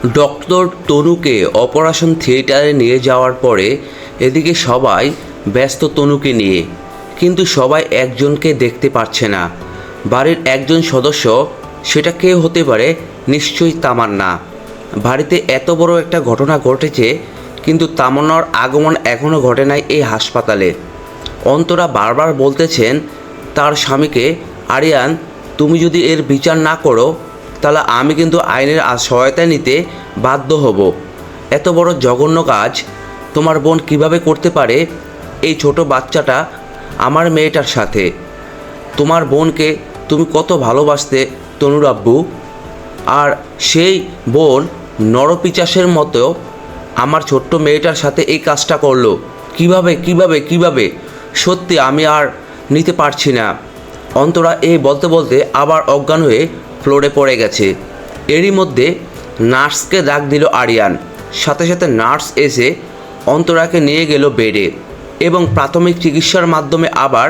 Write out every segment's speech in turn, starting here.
Doctor তনুকে operation থিয়েটারে নিয়ে যাওয়ার পরে এদিকে সবাই ব্যস্ত তনুকে নিয়ে, কিন্তু সবাই একজনকে দেখতে পাচ্ছে না। বাড়ির একজন সদস্য, সেটা কে হতে পারে? নিশ্চয়ই তামান্না। বাড়িতে এত বড় একটা ঘটনা ঘটেছে, কিন্তু তামান্নার আগমন এখনও ঘটে নাই এই হাসপাতালে। অন্তরা বারবার বলতেছেন তার স্বামীকে, আরিয়ান, তুমি যদি এর বিচার না করো তাহলে আমি কিন্তু আইনের সহায়তা নিতে বাধ্য হব। এত বড় জঘন্য কাজ তোমার বোন কিভাবে করতে পারে? এই ছোট বাচ্চাটা আমার মেয়েটার সাথে। তোমার বোনকে তুমি কত ভালোবাসতে তনুর আব্বু, আর সেই বোন নরপিচাসের মতো আমার ছোট্ট মেয়েটার সাথে এই কাজটা করলো। কিভাবে কিভাবে কিভাবে? সত্যি আমি আর নিতে পারছি না। অন্তরা এই বলতে বলতে আবার অজ্ঞান হয়ে ফ্লোরে পড়ে গেছে। এরই মধ্যে নার্সকে ডাক দিল আরিয়ান। সাথে সাথে নার্স এসে অন্তরাকে নিয়ে গেল বেডে এবং প্রাথমিক চিকিৎসার মাধ্যমে আবার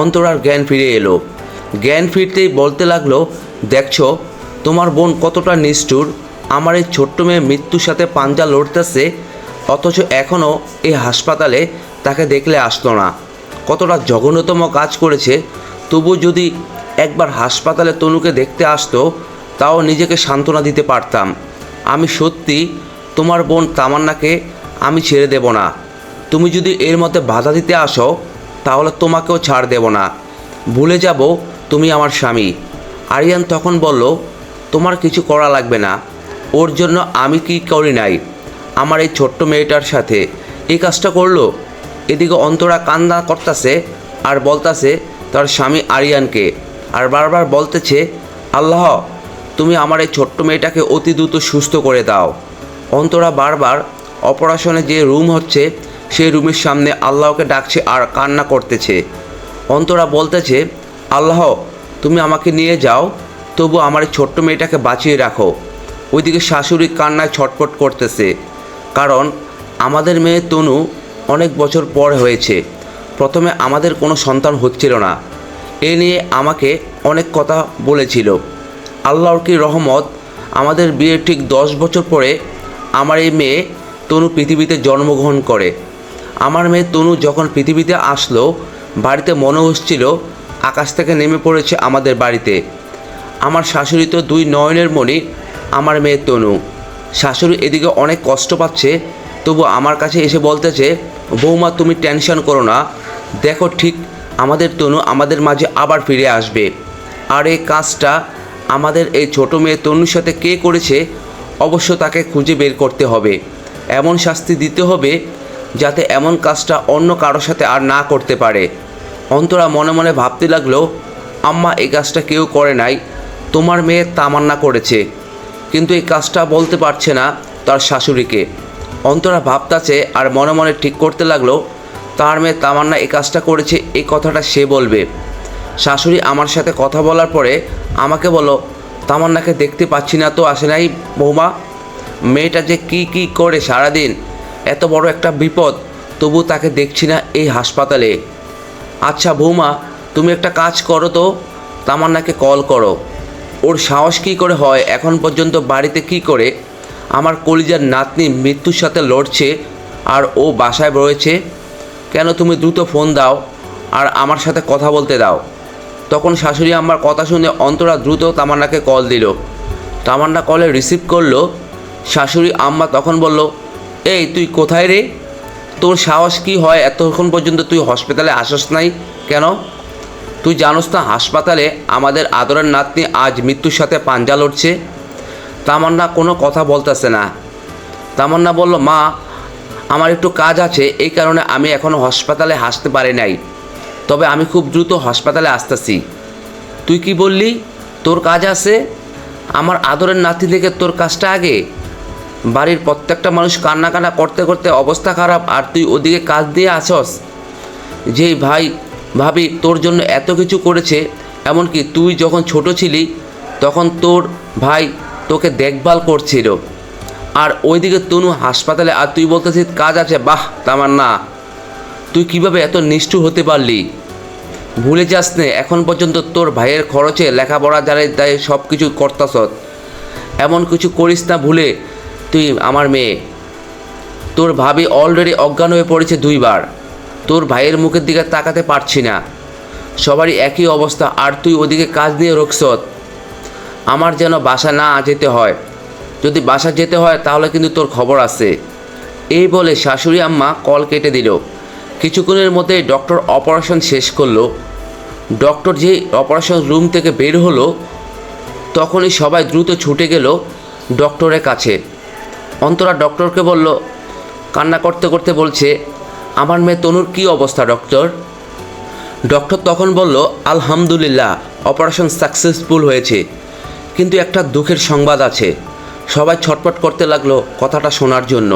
অন্তরার জ্ঞান ফিরে এলো। জ্ঞান ফিরতেই বলতে লাগলো, দেখছো তোমার বোন কতটা নিষ্ঠুর। আমার এই ছোট্ট মেয়ে মৃত্যুর সাথে পাঞ্জা লড়তেছে, অথচ এখনও এই হাসপাতালে তাকে দেখলে আসতো না। কতটা জঘন্যতম কাজ করেছে। তবু যদি একবার হাসপাতালে তনুকে দেখতে আসতো তাও নিজেকে সান্ত্বনা দিতে পারতাম। আমি সত্যি তোমার বোন তামান্নাকে আমি ছেড়ে দেব না। তুমি যদি এর মধ্যে বাধা দিতে আসো তাহলে তোমাকেও ছাড় দেব না। ভুলে যাব তুমি আমার স্বামী। আরিয়ান তখন বলল, তোমার কিছু করা লাগবে না। ওর জন্য আমি কি করি নাই? আমার এই ছোট্ট মেয়েটার সাথে এই কাজটা করলো। এদিকে অন্তরা কান্না করতেছে আর বলতেছে তার স্বামী আরিয়ানকে, আর বারবার বলতেছে, আল্লাহ, তুমি আমার এই ছোট্ট মেয়েটাকে অতি দ্রুত সুস্থ করে দাও। অন্তরা বারবার অপারেশনে যে রুম হচ্ছে সেই রুমের সামনে আল্লাহকে ডাকছে আর কান্না করতেছে। অন্তরা বলতেছে, আল্লাহ, তুমি আমাকে নিয়ে যাও, তবু আমার এই ছোট্ট মেয়েটাকে বাঁচিয়ে রাখো। ওইদিকে শাশুড়ি কান্নায় ছটফট করতেছে, কারণ আমাদের মেয়ে তনু অনেক বছর পর হয়েছে। প্রথমে আমাদের কোনো সন্তান হচ্ছিল না, এ নিয়ে আমাকে অনেক কথা বলেছিল। আল্লাহর কি রহমত, আমাদের বিয়ের ঠিক 10 বছর পরে আমার এই মেয়ে তনু পৃথিবীতে জন্মগ্রহণ করে। আমার মেয়ে তনু যখন পৃথিবীতে আসলো, বাড়িতে মনে হচ্ছিল আকাশ থেকে নেমে পড়েছে আমাদের বাড়িতে। আমার শাশুড়ি তো 2 নয়নের মণি আমার মেয়ে তনু। শাশুড়ি এদিকে অনেক কষ্ট পাচ্ছে, তবু আমার কাছে এসে বলতেছে, বৌমা তুমি টেনশন করো না, দেখো ঠিক আমাদের তনু আমাদের মাঝে আবার ফিরে আসবে। আর এই কাজটা আমাদের এই ছোট মেয়ে তনুর সাথে কে করেছে অবশ্য তাকে খুঁজে বের করতে হবে। এমন শাস্তি দিতে হবে যাতে এমন কাজটা অন্য কারোর সাথে আর না করতে পারে। অন্তরা মনে মনে ভাবতে লাগলো, আম্মা, এই কাজটা কেউ করে নাই, তোমার মেয়ে তামান্না করেছে। কিন্তু এই কাজটা বলতে পারছে না তার শাশুড়িকে। অন্তরা ভাবতাছে আর মনে মনে ঠিক করতে লাগলো, তার মেয়ে তামান্না এই কাজটা করেছে, এই কথাটা সে বলবে। শাশুড়ি আমার সাথে কথা বলার পরে আমাকে বলো, তামান্নাকে দেখতে পাচ্ছি না তো, আসে নাই বৌমা। মেয়েটা যে কি করে সারাদিন, এত বড় একটা বিপদ, তবু তাকে দেখছি না এই হাসপাতালে। আচ্ছা বৌমা, তুমি একটা কাজ করো তো, তামান্নাকে কল করো। ওর সাহস কী করে হয় এখন পর্যন্ত বাড়িতে কি করে আমার কলিজার নাতনি মৃত্যুর সাথে লড়ছে আর ও বাসায় রয়েছে? কেন তুমি দ্রুত ফোন দাও আর আমার সাথে কথা বলতে দাও। তখন শাশুড়ি আমার কথা শুনে অন্তরা দ্রুত তামান্নাকে কল দিল। তামান্না কলে রিসিভ করলো। শাশুড়ি আম্মা তখন বলল, এই তুই কোথায় রে? তোর সাহস কি হয় এতক্ষণ পর্যন্ত তুই হসপিটালে আসস নাই কেন? তুই জানোস না হাসপাতালে আমাদের আদরের নাতনি আজ মৃত্যুর সাথে পাঞ্জা লড়ছে? তামান্না কোনো কথা বলতেছে না। তামান্না বলল, মা, আমার একটু কাজ আছে, এই কারণে আমি এখনও হাসপাতালে আসতে পারি নাই, তবে আমি খুব দ্রুত হাসপাতালে আসতেছি। তুই কি বললি তোর কাজ আছে? আমার আদরের নাতি থেকে তোর কাজটা আগে? বাড়ির প্রত্যেকটা মানুষ কান্না করতে করতে অবস্থা খারাপ, আর তুই ওদিকে কাজ দিয়ে আসস? যেই ভাই ভাবি তোর জন্য এত কিছু করেছে, এমনকি তুই যখন ছোট ছিলি তখন তোর ভাই তোকে দেখভাল করছিল, আর ওইদিকে তনু হাসপাতালে, আর তুই বলতেছিস কাজ আছে? বাহ তামান্না, তুই কিভাবে এত নিষ্ঠুর হতে পারলি? ভুলে যাস নে এখন পর্যন্ত তোর ভাইয়ের খরচে লেখাপড়া যারা দেয় সব কিছু করতাস। এমন কিছু করিস না ভুলে তুই আমার মেয়ে। তোর ভাবি অলরেডি অজ্ঞান হয়ে পড়েছে 2বার। তোর ভাইয়ের মুখের দিকে তাকাতে পারছি না। সবারই একই অবস্থা, আর তুই ওদিকে কাজ নিয়ে রোকসত। আমার যেন বাসা না যেতে হয়। যদি বাসা যেতে হয় তাহলে কিন্তু তোর খবর আছে। এই বলে শাশুড়ি আম্মা কল কেটে দিল। কিছুক্ষণের মধ্যে ডক্টর অপারেশন শেষ করলো। ডক্টর যে অপারেশন রুম থেকে বের হলো, তখনই সবাই দ্রুত ছুটে গেল ডক্টরের কাছে। অন্তরা ডক্টরকে বলল, কান্না করতে করতে বলছে, আমার মেয়ে তনুর কী অবস্থা ডক্টর? ডক্টর তখন বলল, আলহামদুলিল্লাহ, অপারেশন সাকসেসফুল হয়েছে, কিন্তু একটা দুঃখের সংবাদ আছে। সবাই ছটফট করতে লাগলো কথাটা শোনার জন্য।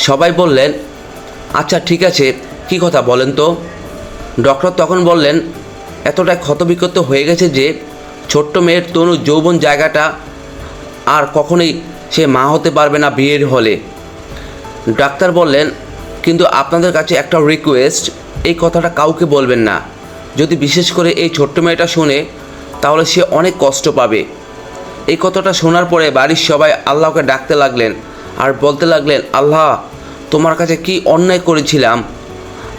সবাই বললেন, আচ্ছা ঠিক আছে, কী কথা বলেন তো। ডক্টর তখন বললেন, এতটাই ক্ষতবিক্ষত হয়ে গেছে যে ছোট্ট মেয়ের তনু যৌবন জায়গাটা আর কখনোই সে মা হতে পারবে না বিয়ের হলে। ডাক্তার বললেন, কিন্তু আপনাদের কাছে একটা রিকোয়েস্ট, এই কথাটা কাউকে বলবেন না। যদি বিশেষ করে এই ছোট্ট মেয়েটা শোনে তাহলে সে অনেক কষ্ট পাবে। এই কথাটা শোনার পরে বাড়ির সবাই আল্লাহকে ডাকতে লাগলেন আর বলতে লাগলেন, আল্লাহ, তোমার কাছে কি অন্যায় করেছিলাম?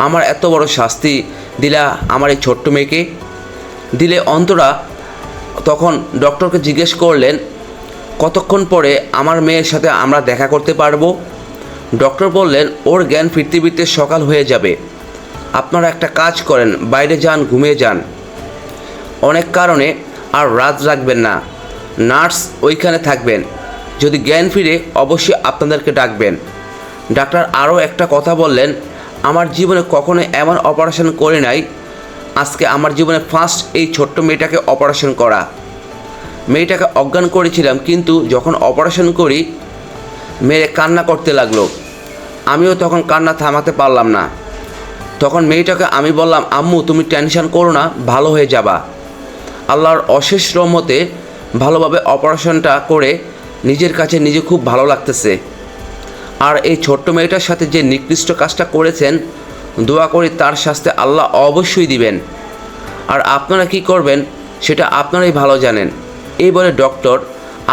আমার এত বড় শাস্তি দিলা আমার এই ছোট্ট মেয়েকে দিলে। অন্তরা তখন ডক্টরকে জিজ্ঞেস করলেন, কতক্ষণ পরে আমার মেয়ের সাথে আমরা দেখা করতে পারবো? ডক্টর বললেন, ওর জ্ঞান ফিরতে ফিরতে সকাল হয়ে যাবে। আপনারা একটা কাজ করেন, বাইরে যান, ঘুমিয়ে যান। অনেক কারণে আর রাত রাখবেন না। নার্স ওইখানে থাকবেন। যদি জ্ঞান ফিরে অবশ্যই আপনাদেরকে ডাকবেন। ডাক্তার আরও একটা কথা বললেন, আমার জীবনে কখনো এমন অপারেশন করে নাই। আজকে আমার জীবনে ফার্স্ট এই ছোট্ট মেয়েটাকে অপারেশন করা। মেয়েটাকে অজ্ঞান করেছিলাম, কিন্তু যখন অপারেশন করি মেয়ে কান্না করতে লাগলো। আমিও তখন কান্না থামাতে পারলাম না। তখন মেয়েটাকে আমি বললাম, আম্মু তুমি টেনশন করো না, ভালো হয়ে যাবা। আল্লাহর অশেষ রহমতে ভালোভাবে অপারেশনটা করে নিজের কাছে নিজে খুব ভালো লাগতেছে। আর এই ছোট্ট মেয়েটার সাথে যে নিকৃষ্ট কাজটা করেছেন, দোয়া করি তার শাস্তি আল্লাহ অবশ্যই দিবেন। আর আপনারা কি করবেন সেটা আপনারাই ভালো জানেন। এই বলে ডক্টর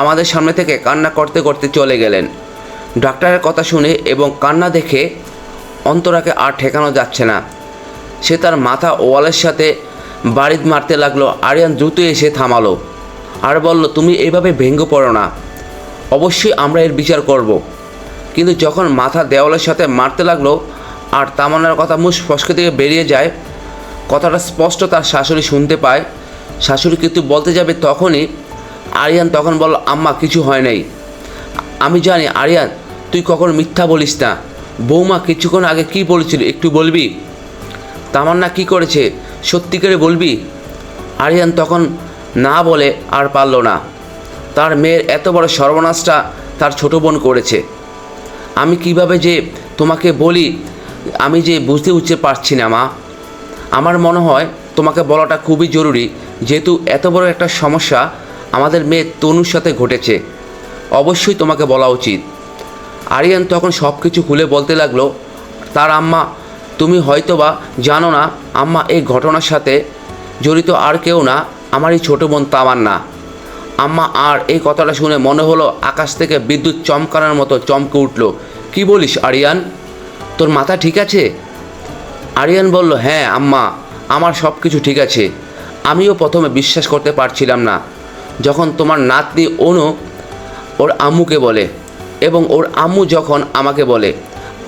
আমাদের সামনে থেকে কান্না করতে করতে চলে গেলেন। ডাক্তারের কথা শুনে এবং কান্না দেখে অন্তরাকে আর ঠেকানো যাচ্ছে না। সে তার মাথা ওয়ালের সাথে বাড়ি মারতে লাগলো। আরিয়ান দ্রুত এসে থামালো আর বলল, তুমি এইভাবে ভেঙে পড়ো না, অবশ্যই আমরা এর বিচার করব। কিন্তু যখন মাথা দেওয়ালের সাথে মারতে লাগলো আর তামান্নার কথা মুখ ফসকে থেকে বেরিয়ে যায়, কথাটা স্পষ্ট তার শাশুড়ি শুনতে পায়। শাশুড়ি কিন্তু বলতে যাবে, তখনই আরিয়ান তখন বলল, আম্মা কিছু হয় নাই। আমি জানি আরিয়ান তুই কখনো মিথ্যা বলিস না। বৌমা কিছুক্ষণ আগে কি বলেছিল একটু বলবি? তামান্না কি করেছে সত্যি করে বলবি? আরিয়ান তখন না বলে আর পারল না। তার মেয়ের এত বড় সর্বনাশটা তার ছোট বোন করেছে। আমি কিভাবে যে তোমাকে বলি আমি যে বুঝতে পারছি না মা। আমার মনে হয় তোমাকে বলাটা খুবই জরুরি, যেহেতু এত বড় একটা সমস্যা আমাদের মেয়ে তনুর সাথে ঘটেছে। অবশ্যই তোমাকে বলা উচিত। আরিয়ান তখন সব কিছু খুলে বলতে লাগলো। তার আম্মা, তুমি হয়তোবা জানো না, আম্মা এই ঘটনার সাথে জড়িত আর কেউ না, আমার এই ছোটো বোন তামান্না। আম্মা, আর এই কথাটা শুনে মনে হলো আকাশ থেকে বিদ্যুৎ চমকানোর মতো চমকে উঠল। কি বলিস আরিয়ান, তোর মাথা ঠিক আছে? আরিয়ান বলল, হ্যাঁ আম্মা, আমার সব কিছু ঠিক আছে। আমিও প্রথমে বিশ্বাস করতে পারছিলাম না যখন তোমার নাতনি অনু ওর আম্মুকে বলে এবং ওর আম্মু যখন আমাকে বলে।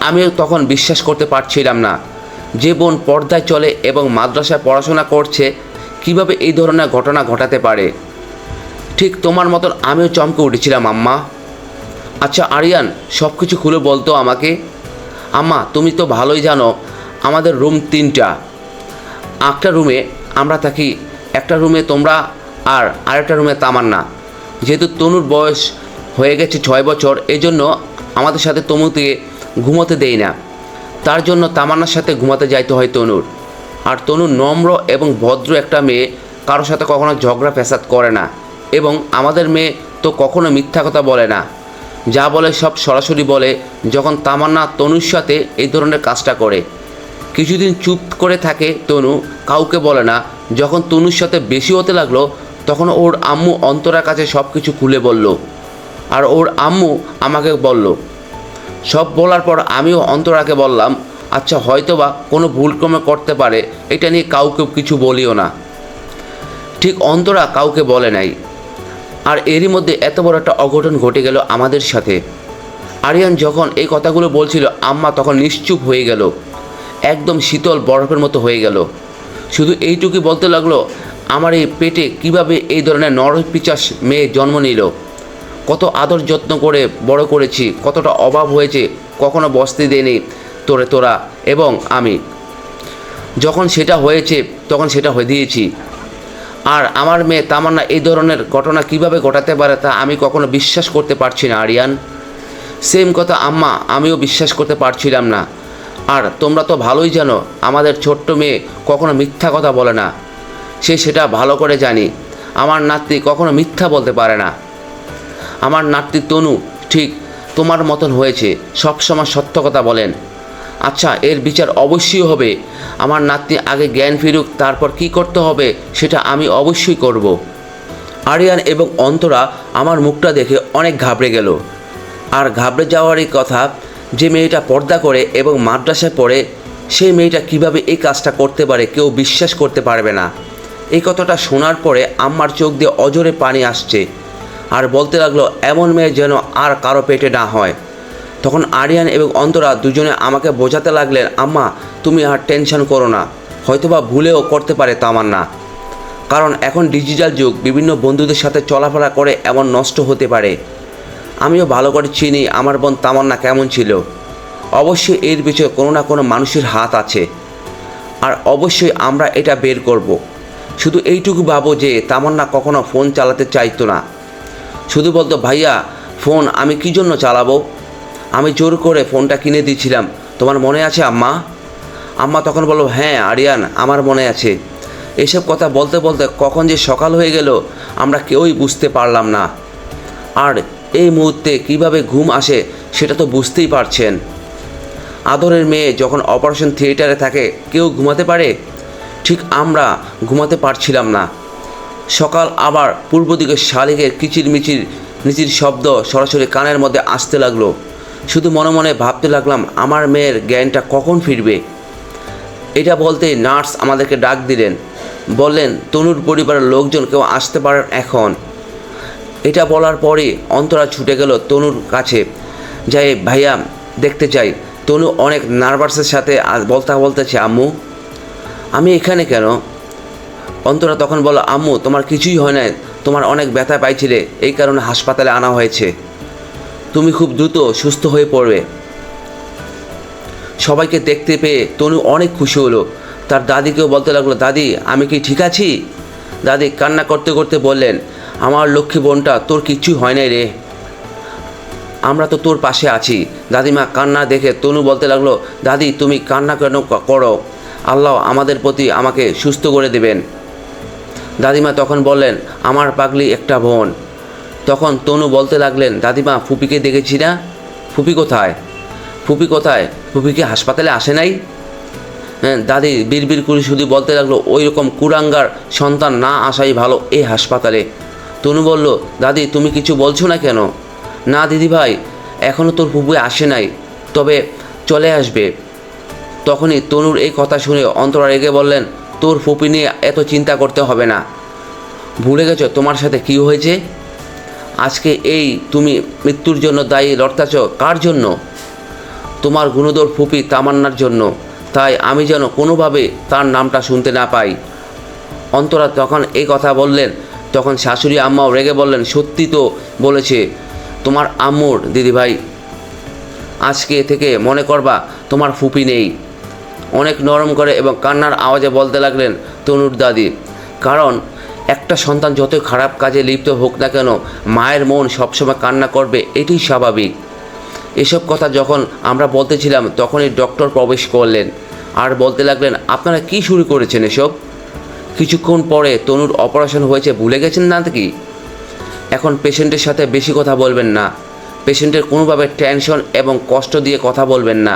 আমিও তখন বিশ্বাস করতে পারছিলাম না যে বোন পর্দায় চলে এবং মাদ্রাসায় পড়াশোনা করছে কিভাবে এই ধরনের ঘটনা ঘটাতে পারে। ঠিক তোমার মতন আমিও চমকে উঠেছিলাম আম্মা। আচ্ছা আরিয়ান, সব কিছু খুলে বলতো আমাকে। আম্মা, তুমি তো ভালোই জানো আমাদের রুম 3টা। একটা রুমে আমরা থাকি, একটা রুমে তোমরা আর আরেকটা রুমে তামান্না। যেহেতু তনুর বয়স হয়ে গেছে 6 বছর, এজন্য আমাদের সাথে তনুকে ঘুমোতে দেই না। তার জন্য তামান্নার সাথে ঘুমাতে যাইতে হয় তনুর। আর তনু নম্র এবং ভদ্র একটা মেয়ে, কারোর সাথে কখনো ঝগড়া ফ্যাসাদ করে না। এবং আমাদের মেয়ে তো কখনো মিথ্যা কথা বলে না, যা বলে সব সরাসরি বলে। যখন তামান্না তনুর সাথে এই ধরনের কাজটা করে, কিছুদিন চুপ করে থাকে তনু, কাউকে বলে না। যখন তনুর সাথে বেশি হতে লাগলো তখন ওর আম্মু অন্তরার কাছে সব কিছু খুলে বলল। আর ওর আম্মু আমাকে বলল। সব বলার পর আমিও অন্তরাকে বললাম, আচ্ছা হয়তোবা কোনো ভুলক্রমে করতে পারে, এটা নিয়ে কাউকে কিছু বলিও না। ঠিক অন্তরা কাউকে বলে নাই। আর এরই মধ্যে এত বড় একটা অঘটন ঘটে গেল আমাদের সাথে। আরিয়ান যখন এই কথাগুলো বলছিল, আম্মা তখন নিশ্চুপ হয়ে গেল, একদম শীতল বরফের মতো হয়ে গেল। শুধু এইটুকুই বলতে লাগলো, আমার এই পেটে কিভাবে এই ধরনের নরপিচাস মেয়ে জন্ম নিল, কত আদর যত্ন করে বড় করেছি, কতটা অভাব হয়েছে, কখনো বসতে দেয়নি তোরা এবং আমি। যখন সেটা হয়েছে তখন সেটা হয়ে দিয়েছি। আর আমার মেয়ে তামান্না এই ধরনের ঘটনা কিভাবে ঘটাতে পারে তা আমি কখনো বিশ্বাস করতে পারছি না আরিয়ান। সেম কথা আম্মা, আমিও বিশ্বাস করতে পারছিলাম না। আর তোমরা তো ভালোই জানো আমাদের ছোট্ট মেয়ে কখনো মিথ্যা কথা বলে না, সেটা ভালো করে জানি। আমার নাতনি কখনো মিথ্যা বলতে পারে না। আমার নাতনি তনু ঠিক তোমার মতন হয়েছে, সবসময় সত্য কথা বলেন। আচ্ছা, এর বিচার অবশ্যই হবে। আমার নাতনি আগে জ্ঞান ফিরুক, তারপর কি করতে হবে সেটা আমি অবশ্যই করব। আরিয়ান এবং অন্তরা আমার মুখটা দেখে অনেক ঘাবড়ে গেল। আর ঘাবড়ে যাওয়ারই কথা, যে মেয়েটা পর্দা করে এবং মাদ্রাসায় পড়ে, সেই মেয়েটা কিভাবে এই কাজটা করতে পারে কেউ বিশ্বাস করতে পারবে না। এই কথাটা শোনার পরে আম্মার চোখ দিয়ে অজরে পানি আসছে আর বলতে লাগলো, এমন মেয়ে যেন আর কারো পেটে না হয়। তখন আরিয়ান এবং অন্তরা দুজনে আমাকে বোঝাতে লাগলেন, আম্মা তুমি আর টেনশন করো না, হয়তোবা ভুলেও করতে পারে তামান্না, কারণ এখন ডিজিটাল যুগ, বিভিন্ন বন্ধুদের সাথে চলাফেরা করে এমন নষ্ট হতে পারে। আমিও ভালো করে চিনি আমার বোন তামান্না কেমন ছিল। অবশ্যই এর পিছনে কোনো না কোনো মানুষের হাত আছে, আর অবশ্যই আমরা এটা বের করব। শুধু এইটুকু ভাবো যে তামান্না কখনো ফোন চালাতে চাইতো না, শুধু বলতো, ভাইয়া ফোন আমি কী জন্য চালাবো, আমি জোর করে ফোনটা কিনে দিয়েছিলাম, তোমার মনে আছে আম্মা? আম্মা তখন বলল, হ্যাঁ আরিয়ান আমার মনে আছে। এসব কথা বলতে বলতে কখন যে সকাল হয়ে গেল আমরা কেউই বুঝতে পারলাম না। আর এই মুহূর্তে কিভাবে ঘুম আসে সেটা তো বুঝতেই পারছেন। আদরের মেয়ে যখন অপারেশন থিয়েটারে থাকে কেউ ঘুমাতে পারে? ঠিক আমরা ঘুমাতে পারছিলাম না। সকাল আবার পূর্ব দিকে শালিকের কিচিরমিচির নিচির শব্দ সরাসরি কানের মধ্যে আসতে লাগলো। শুধু মনে মনে ভাবতে লাগলাম, আমার মেয়ের জ্ঞানটা কখন ফিরবে। এটা বলতে নার্স আমাদেরকে ডাক দিলেন, বললেন তনুর পরিবারের লোকজন কেউ আসতে পারেন এখন। এটা বলার পরে অন্তরা ছুটে গেল তনুর কাছে, যাই ভাইয়া দেখতে চাই। তনু অনেক নার্ভাসের সাথে বলতেছে, আম্মু আমি এখানে কেন? অন্তরা তখন বলল, আম্মু তোমার কিছুই হয় না, তোমার অনেক ব্যথা পাইছিলে, এই কারণে হাসপাতালে আনা হয়েছে, তুমি খুব দ্রুত সুস্থ হয়ে পড়বে। সবাইকে দেখতে পেয়ে তনু অনেক খুশি হলো। তার দাদিকেও বলতে লাগলো, দাদি আমি কি ঠিক আছি? দাদি কান্না করতে করতে বললেন, আমার লক্ষ্মী বোনটা, তোর কিচ্ছুই হয় নাই রে, আমরা তো তোর পাশে আছি। দাদিমা কান্না দেখে তনু বলতে লাগলো, দাদি তুমি কান্না কেন করো, আল্লাহ আমাদের প্রতি আমাকে সুস্থ করে দেবেন। দাদিমা তখন বললেন, আমার পাগলি একটা বোন। তখন তনু বলতে লাগলেন, দাদিমা ফুপিকে দেখেছি না, ফুপি কোথায়? ফুপি কোথায়? ফুপিকে হাসপাতালে আসে নাই? হ্যাঁ, দাদি বিড়বিড় করে শুধু বলতে লাগলো, ওই রকম কুরাঙ্গার সন্তান না আসাই ভালো এই হাসপাতালে। তনু বলল, দাদি তুমি কিছু বলছো না কেন? না দিদিভাই, এখনও তোর ফুপি আসে নাই, তবে চলে আসবে। তখনই তনুর এই কথা শুনে অন্তরা রেগে বললেন, তোর ফুপি নিয়ে এত চিন্তা করতে হবে না, ভুলে গেছো তোমার সাথে কি হয়েছে? আজকে এই তুমি মৃত্যুর জন্য দায়ী লড়তাছ কার জন্য? তোমার গুণধর ফুপি তামান্নার জন্য। তাই আমি যেন কোনোভাবে তার নামটা শুনতে না পাই। অন্তরা তখন এই কথা বললেন, তখন শাশুড়ি আম্মাও রেগে বললেন, সত্যি তো বলেছে তোমার আম্মুর দিদিভাই, আজকে থেকে মনে করবা তোমার ফুপি নেই। অনেক নরম করে এবং কান্নার আওয়াজে বলতে লাগলেন তনুর দাদি, কারণ একটা সন্তান যতই খারাপ কাজে লিপ্ত হোক না কেন, মায়ের মন সবসময় কান্না করবে, এটাই স্বাভাবিক। এসব কথা যখন আমরা বলতেছিলাম তখনই ডক্টর প্রবেশ করলেন আর বলতে লাগলেন, আপনারা কি শুরু করেছেন এসব? কিছুক্ষণ পরে তনুর অপারেশন হয়েছে ভুলে গেছেন না কি? এখন পেশেন্টের সাথে বেশি কথা বলবেন না, পেশেন্টের কোনোভাবে টেনশন এবং কষ্ট দিয়ে কথা বলবেন না।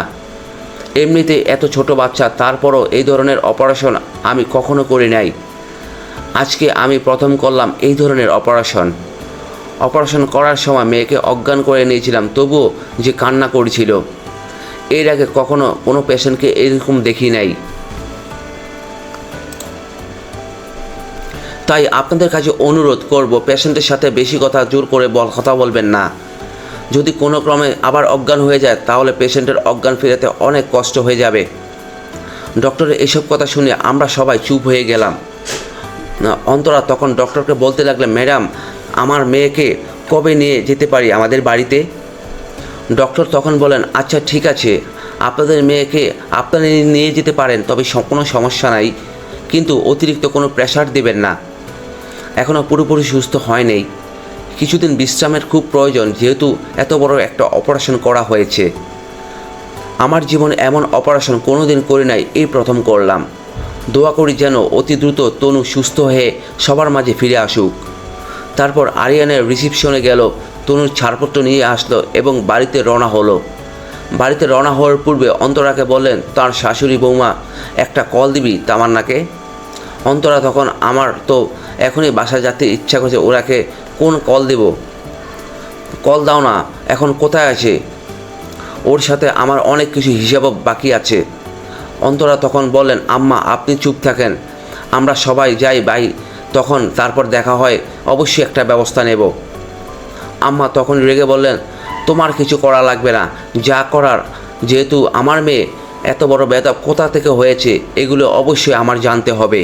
এমনিতে এত ছোট বাচ্চা, তারপরও এই ধরনের অপারেশন আমি কখনো করি নাই, আজকে আমি প্রথম করলাম এই ধরনের অপারেশন। অপারেশন করার সময় মেয়েকে অজ্ঞান করে নিয়েছিলাম, তবুও যে কান্না করেছিল, এর আগে কখনো কোনো পেশেন্টকে এরকম দেখি নাই। তাই আপনাদের কাছে অনুরোধ করব, পেশেন্টের সাথে বেশি কথা জোর করে কথা বলবেন না। যদি কোনো ক্রমে আবার অজ্ঞান হয়ে যায় তাহলে পেশেন্টের অজ্ঞান ফেরাতে অনেক কষ্ট হয়ে যাবে। ডক্টরের এসব কথা শুনে আমরা সবাই চুপ হয়ে গেলাম। অন্তরা তখন ডক্টরকে বলতে লাগলেন, ম্যাডাম, আমার মেয়েকে কবে নিয়ে যেতে পারি আমাদের বাড়িতে? ডক্টর তখন বলেন, আচ্ছা ঠিক আছে, আপনাদের মেয়েকে আপনারা নিয়ে যেতে পারেন, তবে কোনো সমস্যা নাই, কিন্তু অতিরিক্ত কোনো প্রেশার দেবেন না। এখনও পুরোপুরি সুস্থ হয়নি, কিছুদিন বিশ্রামের খুব প্রয়োজন, যেহেতু এত বড় একটা অপারেশন করা হয়েছে। আমার জীবনে এমন অপারেশন কোনোদিন করি নাই, এই প্রথম করলাম। দোয়া করি যেন অতি দ্রুত তনু সুস্থ হয়ে সবার মাঝে ফিরে আসুক। তারপর আরিয়ানের রিসিপশনে গেল, তনুর ছাড়পত্র নিয়ে আসলো এবং বাড়িতে রওনা হলো। বাড়িতে রওনা হওয়ার পূর্বে অন্তরাকে বললেন, তার শাশুড়ি বৌমা একটা কল দিবি তামান্নাকে। অন্তরা তখন, আমার তো এখনই বাসায় যেতে ইচ্ছা করছে, ওরাকে কোন কল দেব? কল দাও না, এখন কোথায় আছে? ওর সাথে আমার অনেক কিছু হিসাবও বাকি আছে। অন্তরা তখন বললেন, আম্মা আপনি চুপ থাকেন, আমরা সবাই যাই ভাই, তখন তারপর দেখা হয়, অবশ্যই একটা ব্যবস্থা নেব। আম্মা তখন রেগে বললেন, তোমার কিছু করা লাগবে না, যা করার, যেহেতু আমার মেয়ে এত বড় ব্যথা কোথা থেকে হয়েছে এগুলো অবশ্যই আমার জানতে হবে।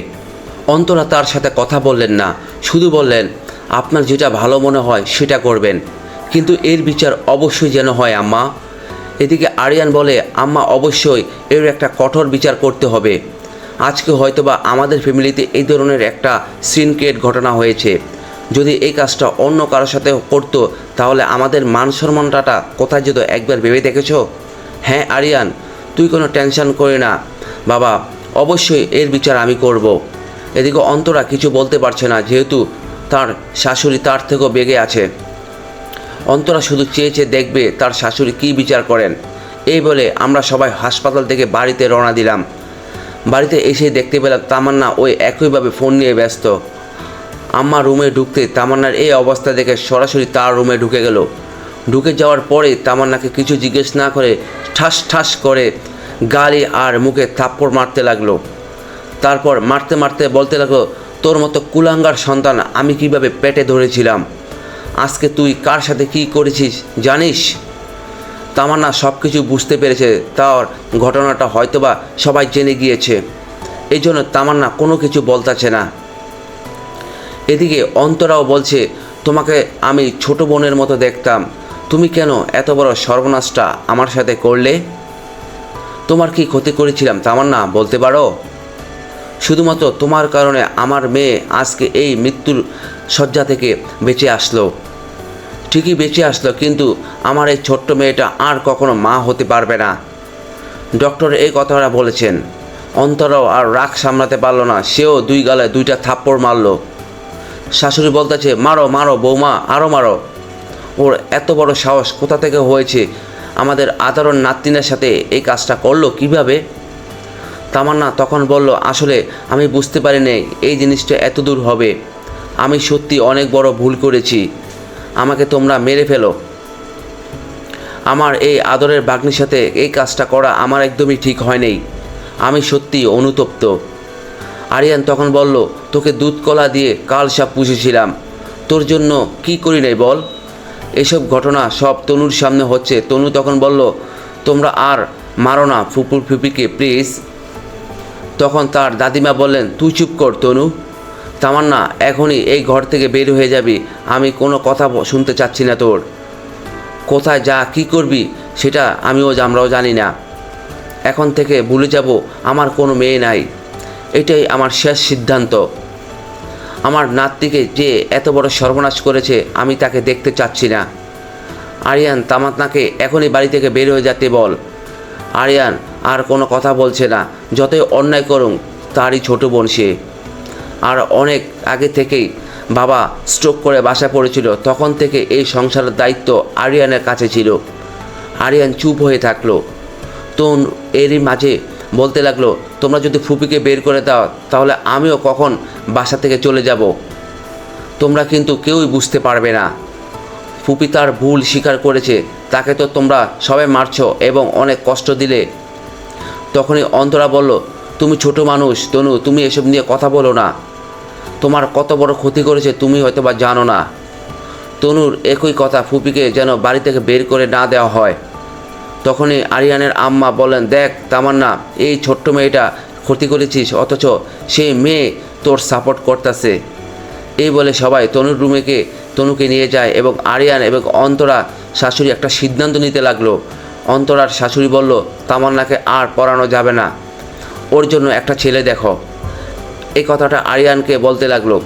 অন্তরা তার সাথে কথা বললেন না, শুধু বললেন, আপনার যেটা ভালো মনে হয় সেটা করবেন, কিন্তু এর বিচার অবশ্যই যেন হয় আম্মা। এদিকে আরিয়ান বলে, আম্মা অবশ্যই এর একটা কঠোর বিচার করতে হবে। আজকে হয়তোবা আমাদের ফ্যামিলিতে এই ধরনের একটা সিনক্রিয়েট ঘটনা হয়েছে, যদি এই কাজটা অন্য কারোর সাথে করতো তাহলে আমাদের মান সম্মানটা কোথায় যেত একবার ভেবে দেখেছ? হ্যাঁ আরিয়ান, তুই কোনো টেনশন করি না বাবা, অবশ্যই এর বিচার আমি করব। এদিকে অন্তরা কিছু বলতে পারছে না, যেহেতু তার শাশুড়ি তার থেকেও বেগে আছে। অন্তরা শুধু চেয়ে চেয়ে দেখবে তার শাশুড়ি কী বিচার করেন। এই বলে আমরা সবাই হাসপাতাল থেকে বাড়িতে রওনা দিলাম। বাড়িতে এসে দেখতে পেলাম তামান্না ওই একইভাবে ফোন নিয়ে ব্যস্ত। আম্মা রুমে ঢুকতে তামান্নার এই অবস্থা দেখে সরাসরি তার রুমে ঢুকে গেল। ঢুকে যাওয়ার পরে তামান্নাকে কিছু জিজ্ঞেস না করে ঠাস ঠাস করে গালি আর মুখে থাপ্পড় মারতে লাগলো। তারপর মারতে মারতে বলতে লাগলো, তোর মতো কুলাঙ্গার সন্তান আমি কিভাবে পেটে ধরেছিলাম, আজকে তুই কার সাথে কী করেছিস জানিস? তামান্না সব কিছু বুঝতে পেরেছে, তার ঘটনাটা হয়তোবা সবাই জেনে গিয়েছে, এই জন্য তামান্না কোনো কিছু বলতেছে না। এদিকে অন্তরাও বলছে, তোমাকে আমি ছোট বোনের মতো দেখতাম, তুমি কেন এত বড় সর্বনাশটা আমার সাথে করলে? তোমার কি ক্ষতি করেছিলাম তামান্না, বলতে পারো? শুধুমাত্র তোমার কারণে আমার মেয়ে আজকে এই মৃত্যুর শয্যা থেকে বেঁচে আসলো। ঠিকই বেঁচে আসলো, কিন্তু আমার এই ছোট্ট মেয়েটা আর কখনো মা হতে পারবে না। ডক্টর এই কথাটা বলেছেন। অন্তরাও আর রাগ সামলাতে পারলো না, সেও দুই গালে দুইটা থাপ্পড় মারল। শাশুড়ি বলতেছে, মারো মারো বৌমা, আরও মারো, ওর এত বড় সাহস কোথা থেকে হয়েছে? আমাদের আদরের নাতনির সাথে এই কাজটা করলো কিভাবে? তামান্না তখন বলল, আসলে আমি বুঝতে পারিনি এই জিনিসটা এত দূর হবে, আমি সত্যি অনেক বড় ভুল করেছি, আমাকে তোমরা মেরে ফেলো। আমার এই আদরের ভাগ্নির সাথে এই কাজটা করা আমার একদমই ঠিক হয়নি, আমি সত্যি অনুতপ্ত। আরিয়ান তখন বলল, তোকে দুধ কলা দিয়ে কাল সাপ পুষেছিলাম, তোর জন্য কি করি নাই বল? এসব ঘটনা সব তনুর সামনে হচ্ছে। তনু তখন বলল, তোমরা আর মারো না ফুপুর ফুপিকে প্লিজ। তখন তার দাদিমা বললেন, তুই চুপ কর তনু, তামান্না এখনই এই ঘর থেকে বের হয়ে যাবি, আমি কোনো কথা শুনতে চাচ্ছি না তোর। কোথায় যা কি করবি সেটা আমরাও জানি না, এখন থেকে ভুলে যাব আমার কোনো মেয়ে নাই, এটাই আমার শেষ সিদ্ধান্ত। আমার নাতনিকে যে এত বড় সর্বনাশ করেছে আমি তাকে দেখতে চাচ্ছি না। আরিয়ান, তামান্নাকে এখনই বাড়ি থেকে বের হয়ে যেতে বল। আরিয়ান আর কোনো কথা বলছে না, যতই অন্যায় করুন তারই ছোট বোন সে। আর অনেক আগে থেকেই বাবা স্ট্রোক করে বাসায় পড়েছিল, তখন থেকে এই সংসারের দায়িত্ব আরিয়ানের কাছে ছিল। আরিয়ান চুপ হয়ে থাকলো। তনু এরই মাঝে বলতে লাগলো, তোমরা যদি ফুপিকে বের করে দাও তাহলে আমিও কখন বাসা থেকে চলে যাব, তোমরা কিন্তু কেউই বুঝতে পারবে না। ফুপি তার ভুল স্বীকার করেছে, তাকে তো তোমরা সবাই মারছো এবং অনেক কষ্ট দিলে। তখনই অন্তরা বলল, তুমি ছোট মানুষ তনু, তুমি এসব নিয়ে কথা বলো না। তোমার কত বড় ক্ষতি করেছে তুমি হয়তো বা জানো না। তনুর একই কথা ফুপিকে যেন বাড়ি থেকে বের করে না দেওয়া হয়। তখনই আরিয়ানের আম্মা বলেন, দেখ তামান্না, এই ছোট্ট মেয়েটা ক্ষতি করেছিস, অথচ সেই মেয়ে তোর সাপোর্ট করতেছে। এই বলে সবাই তনুকে নিয়ে যায় এবং আরিয়ান এবং অন্তরা শাশুড়ি একটা সিদ্ধান্ত নিতে লাগলো। অন্তরার শাশুড়ি বলল, তামান্নাকে আর পড়ানো যাবে না, ওর জন্য একটা ছেলে দেখো। এই কথাটা আরিয়ানকে বলতে লাগলো।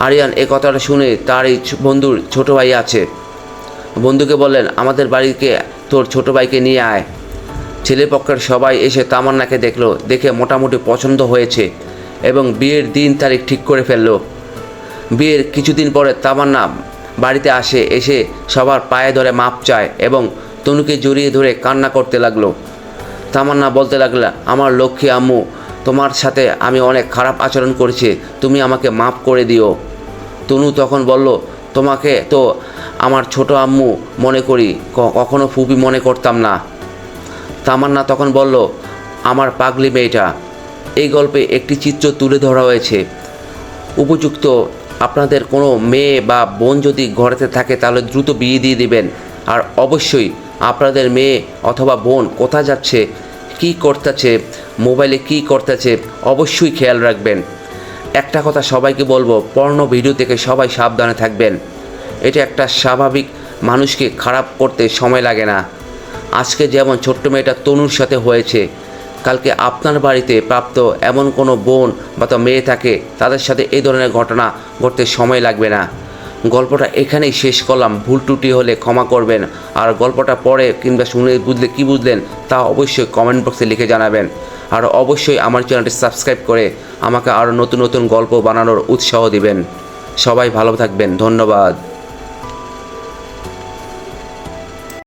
আরিয়ান এই কথাটা শুনে তার এই বন্ধুর ছোটো ভাই আছে, বন্ধুকে বললেন, আমাদের বাড়িতে তোর ছোটো ভাইকে নিয়ে আয়। ছেলেপক্ষের সবাই এসে তামান্নাকে দেখলো, দেখে মোটামুটি পছন্দ হয়েছে এবং বিয়ের দিন তারিখ ঠিক করে ফেললো। বিয়ের কিছুদিন পরে তামান্না বাড়িতে এসে সবার পায়ে ধরে মাপ চায় এবং তনুকে জড়িয়ে ধরে কান্না করতে লাগলো। তামান্না বলতে লাগলো, আমার লক্ষ্মী আম্মু, তোমার সাথে আমি অনেক খারাপ আচরণ করেছি, তুমি আমাকে মাপ করে দিও। তনু তখন বলল, তোমাকে তো আমার ছোট আম্মু মনে করি, কখনো ফুপি মনে করতাম না। তামান্না তখন বলল, আমার পাগলি মেয়েটা। এই গল্পে একটি চিত্র তুলে ধরা হয়েছে। উপযুক্ত আপনাদের কোনো মেয়ে বা বোন যদি ঘরেতে থাকে তাহলে দ্রুত বিয়ে দিয়ে দিবেন। আর অবশ্যই আপনাদের মেয়ে অথবা বোন কোথায় যাচ্ছে, কী করতেছে, মোবাইলে কী করতেছে, অবশ্যই খেয়াল রাখবেন। একটা কথা সবাইকে বলবো, পর্নো ভিডিও থেকে সবাই সাবধানে থাকবেন। এটা একটা স্বাভাবিক, মানুষকে খারাপ করতে সময় লাগে না। আজকে যেমন ছোট্ট মেয়েটা তনুর সাথে হয়েছে, কালকে আপনার বাড়িতে প্রাপ্ত এমন কোনো বোন বা তো মেয়ে থাকে, তাদের সাথে এই ধরনের ঘটনা ঘটতে সময় লাগবে না। গল্পটা এখানেই শেষ করলাম। ভুল ত্রুটি হলে ক্ষমা করবেন। আর গল্পটা পড়ে কিংবা শুনে কী বুঝলেন তা অবশ্যই কমেন্ট বক্সে লিখে জানাবেন। আর অবশ্যই আমার চ্যানেলটি সাবস্ক্রাইব করে আমাকে আরও নতুন নতুন গল্প বানানোর উৎসাহ দিবেন। সবাই ভালো থাকবেন, ধন্যবাদ।